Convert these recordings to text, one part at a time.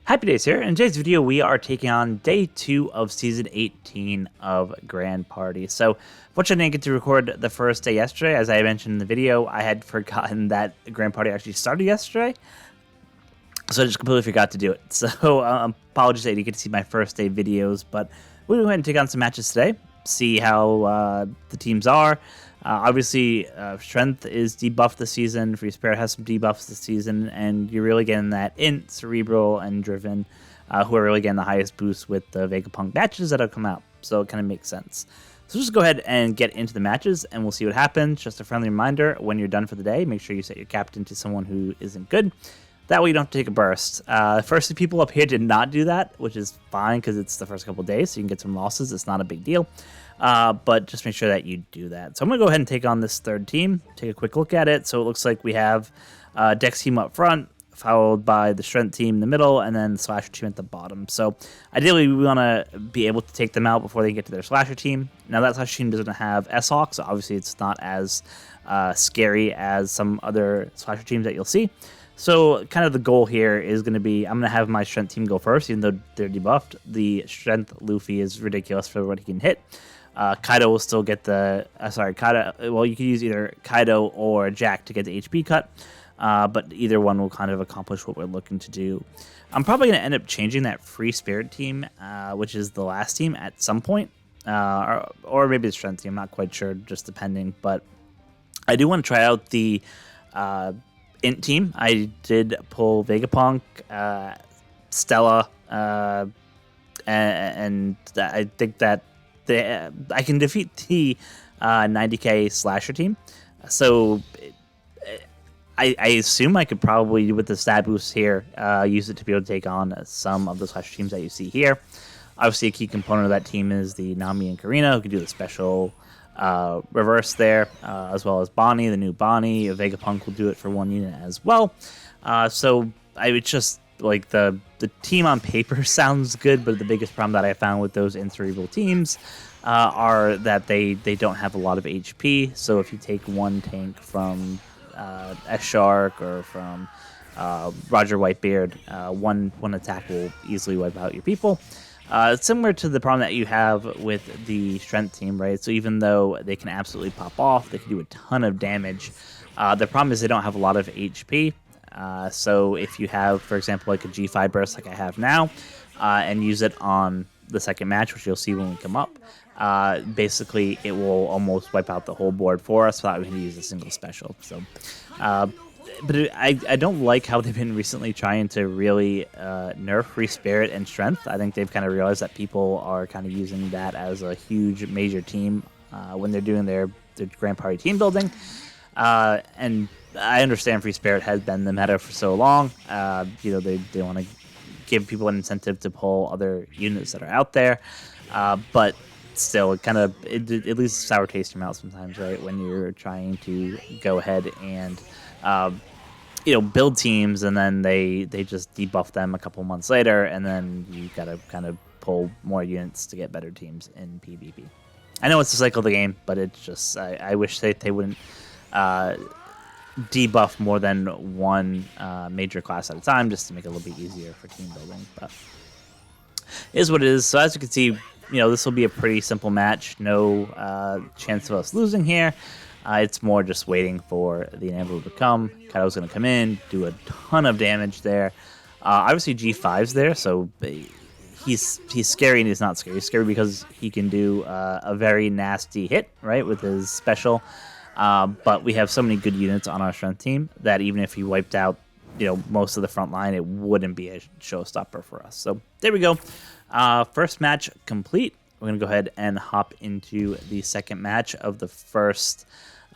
HappiDaze here. In today's video, we are taking on day 2 of season 18 of Grand Party. So, fortunately, I didn't get to record the first day yesterday. As I mentioned in the video, I had forgotten that Grand Party actually started yesterday. So I just completely forgot to do it. So, apologies that you get to see my first day videos, but we'll go ahead and take on some matches today, see how the teams are. Obviously, Strength is debuffed this season. Free Spirit has some debuffs this season, and you're really getting that Int, Cerebral, and Driven, who are really getting the highest boost with the Vegapunk matches that have come out. So it kind of makes sense. So just go ahead and get into the matches, and we'll see what happens. Just a friendly reminder, when you're done for the day, make sure you set your captain to someone who isn't good. That way you don't have to take a burst. First, the people up here did not do that, which is fine because it's the first couple days, so you can get some losses. It's not a big deal. But just make sure that you do that. So I'm going to go ahead and take on this third team, take a quick look at it. So it looks like we have Dex team up front, followed by the Strength team in the middle, and then the Slasher team at the bottom. So ideally, we want to be able to take them out before they get to their Slasher team. Now, that Slasher team doesn't have S-Hawk, so obviously it's not as scary as some other Slasher teams that you'll see. So kind of the goal here is going to be, I'm going to have my Strength team go first, even though they're debuffed. The Strength Luffy is ridiculous for what he can hit. Kaido will still get the, Kaido, well, you can use either Kaido or Jack to get the HP cut, but either one will kind of accomplish what we're looking to do. I'm probably going to end up changing that Free Spirit team, which is the last team at some point, or maybe the Strength team, I'm not quite sure, just depending, but I do want to try out the Int team. I did pull Vegapunk, Stella, and I think that I can defeat the 90k Slasher team. So I assume I could probably, with the stat boost here, use it to be able to take on some of the Slasher teams that you see here. Obviously, a key component of that team is the Nami and Karina, who can do the special reverse there, as well as Bonnie, the new Bonnie. Vegapunk will do it for one unit as well. So I would just, like, the team on paper sounds good, but the biggest problem that I found with those Incerebral teams are that they don't have a lot of HP. So if you take one tank from S-Shark or from Roger Whitebeard, one attack will easily wipe out your people. Similar to the problem that you have with the Strength team, right? So even though they can absolutely pop off, they can do a ton of damage. The problem is they don't have a lot of HP. So if you have, for example, like a G5 burst like I have now, and use it on the second match, which you'll see when we come up, basically it will almost wipe out the whole board for us without having to use a single special. So, but I don't like how they've been recently trying to really nerf Free Spirit and Strength. I think they've kind of realized that people are kind of using that as a huge major team when they're doing their Grand Party team building. And I understand Free Spirit has been the meta for so long. You know, they want to give people an incentive to pull other units that are out there. But still, it kind of, it leaves a sour taste in your mouth sometimes, right? When you're trying to go ahead and build teams, and then they just debuff them a couple months later, and then you gotta kind of pull more units to get better teams in PvP. I know it's the cycle of the game, but it's just, I wish they wouldn't debuff more than one major class at a time, just to make it a little bit easier for team building. But it is what it is. So as you can see, this will be a pretty simple match. No chance of us losing here. It's more just waiting for the inevitable to come. Kaido's going to come in, do a ton of damage there. Obviously, G5's there, so he's scary and he's not scary. He's scary because he can do a very nasty hit, right, with his special. But we have so many good units on our Strength team that even if he wiped out, most of the front line, it wouldn't be a showstopper for us. So there we go. First match complete. We're going to go ahead and hop into the second match of the first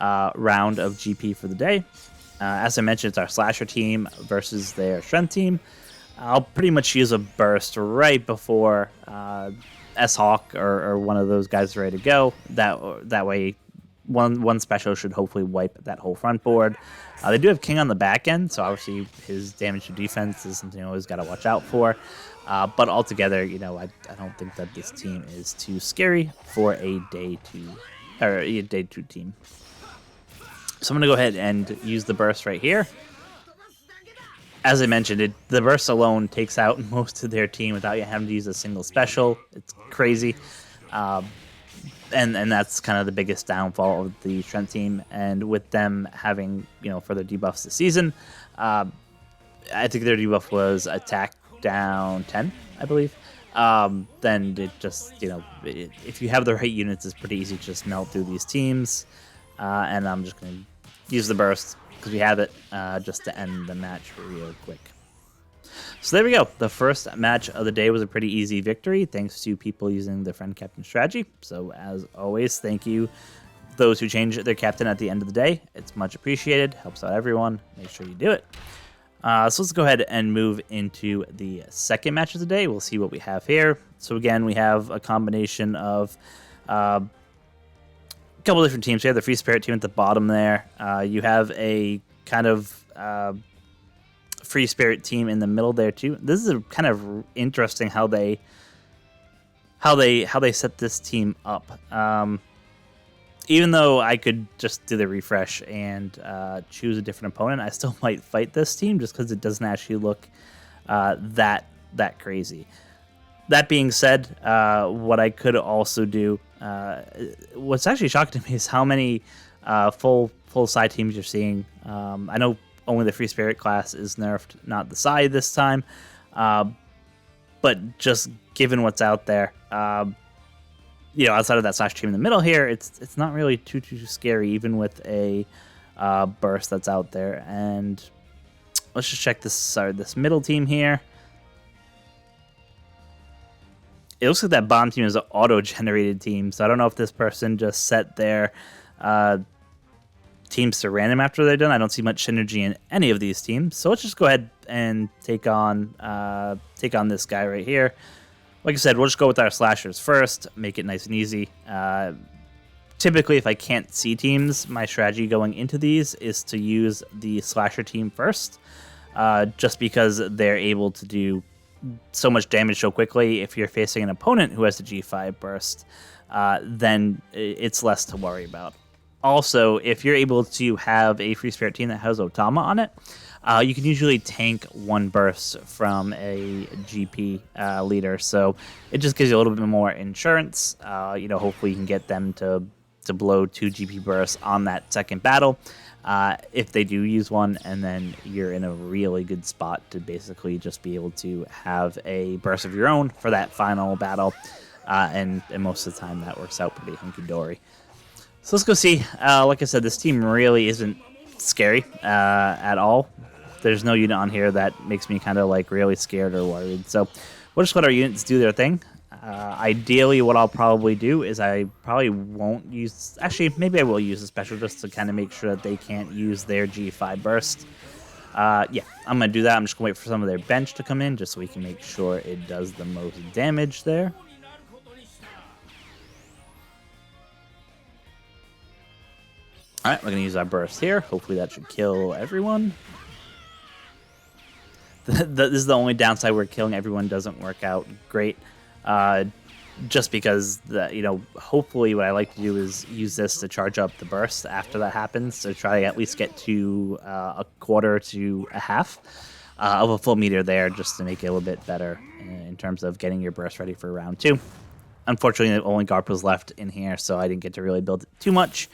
round of GP for the day. As I mentioned, it's our Slasher team versus their Strength team. I'll pretty much use a burst right before S-Hawk or one of those guys is ready to go. That way, one special should hopefully wipe that whole front board. They do have King on the back end, so obviously his damage to defense is something you always got to watch out for. But altogether, I don't think that this team is too scary for a day two team. So I'm going to go ahead and use the burst right here. as I mentioned, the burst alone takes out most of their team without you having to use a single special. It's crazy. And that's kind of the biggest downfall of the strength team. And with them having, further debuffs this season, I think their debuff was attack down 10, I believe. Then it just, if you have the right units, it's pretty easy to just melt through these teams. And I'm just going to use the burst because we have it just to end the match real quick. So there we go. The first match of the day was a pretty easy victory thanks to people using the friend captain strategy. So as always, thank you those who change their captain at the end of the day. It's much appreciated. Helps out everyone. Make sure you do it. So let's go ahead and move into the second match of the day. We'll see what we have here. So again, we have a combination of a couple different teams. We have the Free Spirit team at the bottom there. You have a kind of Free Spirit team in the middle there too. This is a kind of interesting how they set this team up. Even though I could just do the refresh and choose a different opponent, I still might fight this team just because it doesn't actually look that crazy. That being said, what I could also do, what's actually shocking to me is how many full side teams you're seeing. I know only the Free Spirit class is nerfed, not the side this time, but just given what's out there, outside of that slash team in the middle here, it's not really too scary, even with a burst that's out there. And let's just check this middle team here. It looks like that bottom team is an auto-generated team, so I don't know if this person just set their teams to random after they're done. I don't see much synergy in any of these teams, so let's just go ahead and take on this guy right here. Like I said, we'll just go with our slashers first, make it nice and easy. Typically, if I can't see teams, my strategy going into these is to use the slasher team first, just because they're able to do so much damage so quickly. If you're facing an opponent who has the G5 burst, then it's less to worry about. Also, if you're able to have a Free Spirit team that has Otama on it, you can usually tank one burst from a GP leader, so it just gives you a little bit more insurance. Hopefully you can get them to blow 2 GP bursts on that second battle if they do use one, and then you're in a really good spot to basically just be able to have a burst of your own for that final battle, and most of the time that works out pretty hunky-dory. So let's go see. Like I said, this team really isn't scary at all. There's no unit on here that makes me kind of like really scared or worried. So we'll just let our units do their thing. Ideally, what I'll probably do is I probably won't use... Actually, maybe I will use a special just to kind of make sure that they can't use their G5 burst. Yeah, I'm going to do that. I'm just going to wait for some of their bench to come in just so we can make sure it does the most damage there. Alright, we're going to use our burst here. Hopefully that should kill everyone. This is the only downside where killing everyone doesn't work out great. Just because, hopefully what I like to do is use this to charge up the burst after that happens, to try to at least get to a quarter to a half of a full meter there, just to make it a little bit better in terms of getting your burst ready for round 2. Unfortunately, only Garp was left in here, so I didn't get to really build it too much.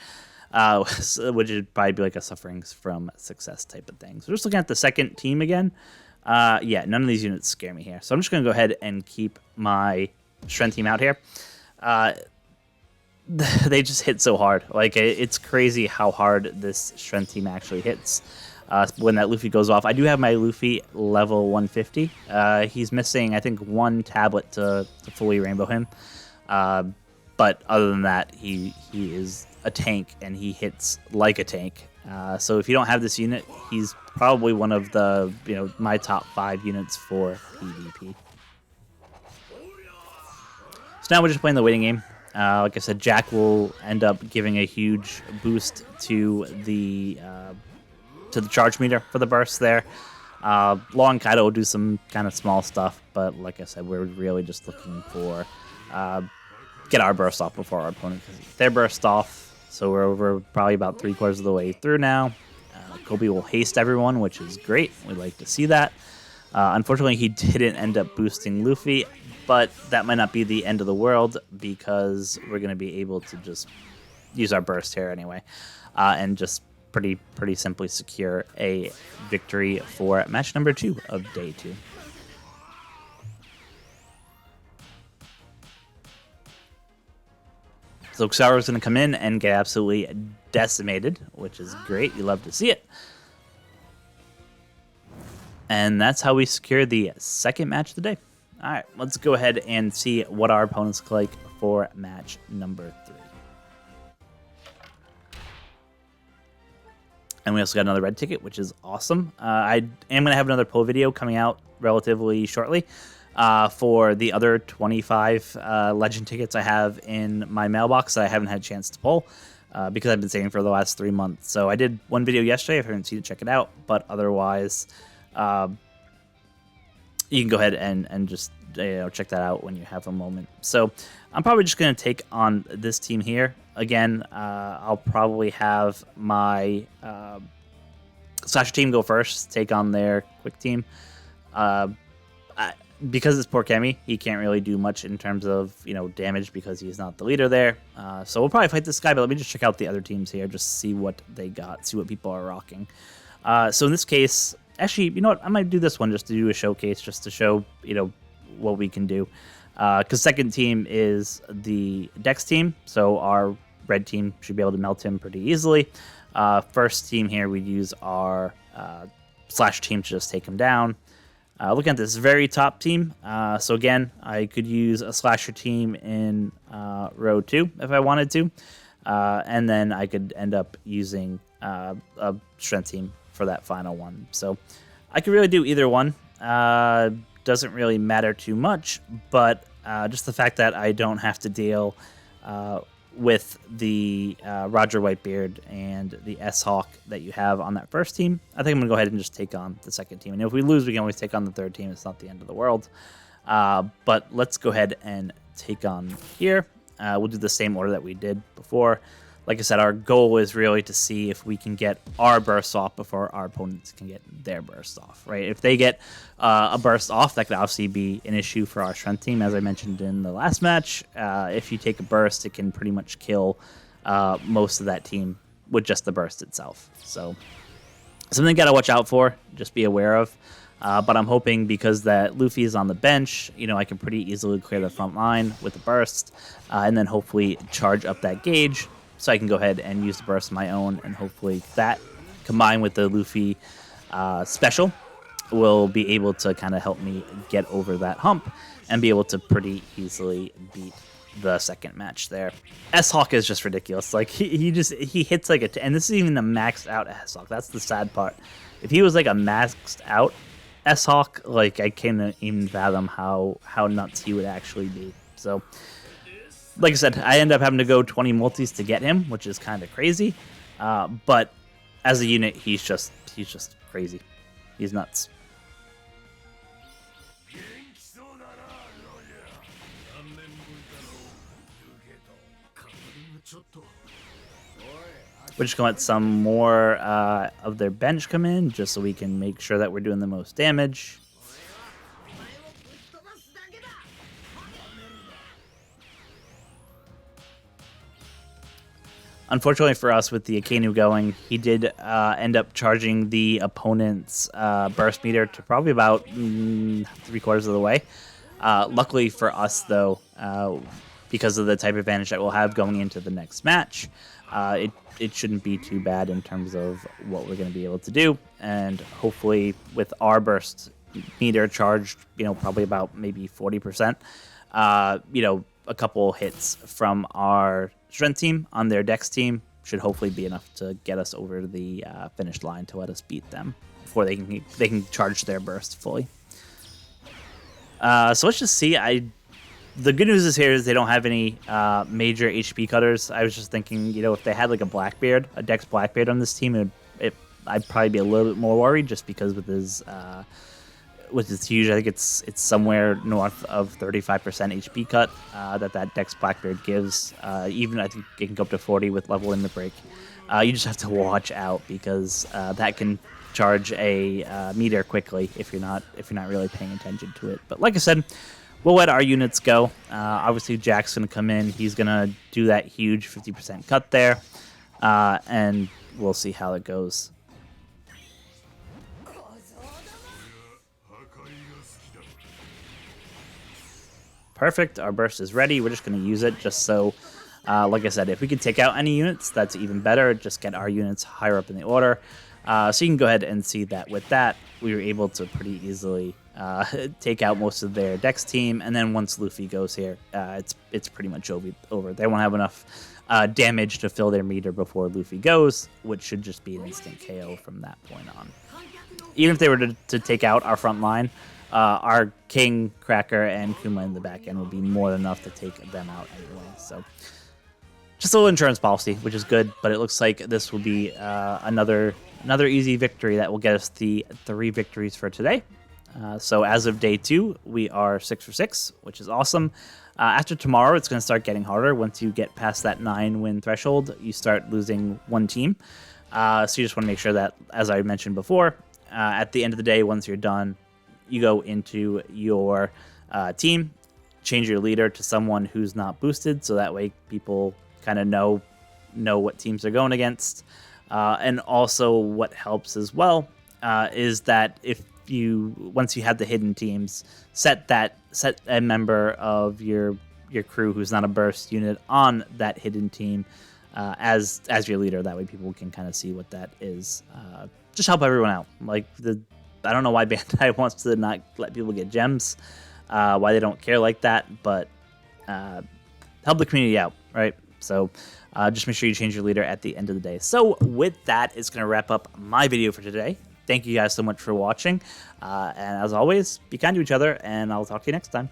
Which would probably be like a sufferings from success type of thing. So just looking at the second team again. Yeah, none of these units scare me here. So I'm just going to go ahead and keep my strength team out here. They just hit so hard. Like, it's crazy how hard this strength team actually hits. When that Luffy goes off. I do have my Luffy level 150. He's missing, I think, 1 tablet to fully rainbow him. But other than that, he is a tank, and he hits like a tank. So if you don't have this unit, he's probably one of the my top 5 units for PvP. So now we're just playing the waiting game. Like I said, Jack will end up giving a huge boost to the charge meter for the burst there. Long Kaido will do some kind of small stuff, but like I said, we're really just looking for get our burst off before our opponent, because their burst off. So we're over probably about 3/4 of the way through now. Kobe will haste everyone, which is great. We like to see that. Unfortunately, he didn't end up boosting Luffy, but that might not be the end of the world because we're going to be able to just use our burst here anyway, and just pretty simply secure a victory for match number 2 of day 2. So Xaro's going to come in and get absolutely decimated, which is great. You love to see it. And that's how we secure the second match of the day. All right, let's go ahead and see what our opponents look like for match number 3. And we also got another red ticket, which is awesome. I am going to have another pull video coming out relatively shortly for the other 25 legend tickets I have in my mailbox that I haven't had a chance to pull because I've been saving for the last 3 months. So I did one video yesterday. If you haven't seen it, check it out. But otherwise, you can go ahead and just check that out when you have a moment. So I'm probably just going to take on this team here. Again, I'll probably have my Slasher team go first, take on their quick team. Because it's poor Kemi, he can't really do much in terms of damage because he's not the leader there. So we'll probably fight this guy, but let me just check out the other teams here, just see what they got, see what people are rocking. So in this case, actually, you know what? I might do this one just to do a showcase, just to show what we can do. Because second team is the Dex team, so our red team should be able to melt him pretty easily. First team here, we'd use our Slash team to just take him down. Looking at this very top team, so again, I could use a Slasher team in row 2 if I wanted to, and then I could end up using a Strength team for that final one. So I could really do either one. Doesn't really matter too much, but just the fact that I don't have to deal with the Roger Whitebeard and the S-Hawk that you have on that first team, I think I'm going to go ahead and just take on the second team. And if we lose, we can always take on the third team. It's not the end of the world. But let's go ahead and take on here. We'll do the same order that we did before. Like I said, our goal is really to see if we can get our burst off before our opponents can get their burst off, right? If they get a burst off, that could obviously be an issue for our strength team. As I mentioned in the last match, if you take a burst, it can pretty much kill most of that team with just the burst itself. So something you got to watch out for, just be aware of. But I'm hoping because that Luffy is on the bench, I can pretty easily clear the front line with the burst and then hopefully charge up that gauge. So I can go ahead and use the burst of my own, and hopefully that, combined with the Luffy special, will be able to kind of help me get over that hump and be able to pretty easily beat the second match there. S-Hawk is just ridiculous. Like, he hits like and this is even a maxed out S-Hawk. That's the sad part. If he was like a maxed out S-Hawk, like, I can't even fathom how nuts he would actually be. So, like I said, I end up having to go 20 multis to get him, which is kind of crazy. But as a unit, he's just crazy. He's nuts. We're just going to let some more of their bench come in, just so we can make sure that we're doing the most damage. Unfortunately for us, with the Akainu going, he did end up charging the opponent's burst meter to probably about 3/4 of the way. Luckily for us, though, because of the type advantage that we'll have going into the next match, it shouldn't be too bad in terms of what we're going to be able to do. And hopefully, with our burst meter charged, probably about maybe 40%, a couple hits from our strength team on their Dex team should hopefully be enough to get us over the finish line to let us beat them before they can charge their burst fully. So let's just see. The good news is here is they don't have any major HP cutters. I was just thinking, if they had like a Blackbeard, a Dex Blackbeard on this team, I'd probably be a little bit more worried, just because with his huge, I think it's somewhere north of 35% HP cut that Dex Blackbeard gives. Even I think it can go up to 40 with level limit break. You just have to watch out because that can charge a meter quickly if you're not really paying attention to it. But like I said, we'll let our units go. Obviously, Jack's going to come in. He's going to do that huge 50% cut there, and we'll see how it goes. Perfect. Our burst is ready. We're just going to use it just so, like I said, if we can take out any units, that's even better. Just get our units higher up in the order. So you can go ahead and see that with that, we were able to pretty easily take out most of their Dex team. And then once Luffy goes here, it's pretty much over. They won't have enough damage to fill their meter before Luffy goes, which should just be an instant KO from that point on. Even if they were to take out our front line, our King, Cracker, and Kuma in the back end would be more than enough to take them out anyway. So just a little insurance policy, which is good, but it looks like this will be another easy victory that will get us the 3 victories for today. So as of day 2, we are 6 for 6, which is awesome. After tomorrow, it's going to start getting harder. Once you get past that 9-win threshold, you start losing 1 team. So you just want to make sure that, as I mentioned before, at the end of the day, once you're done, you go into your team, change your leader to someone who's not boosted, so that way people kind of know what teams they're going against. And also what helps as well is that once you have the hidden teams, set a member of your crew who's not a burst unit on that hidden team as your leader. That way people can kind of see what that is. Just help everyone out. Like I don't know why Bandai wants to not let people get gems, why they don't care like that, but help the community out, right? So just make sure you change your leader at the end of the day. So with that, it's going to wrap up my video for today. Thank you guys so much for watching. And as always, be kind to each other, and I'll talk to you next time.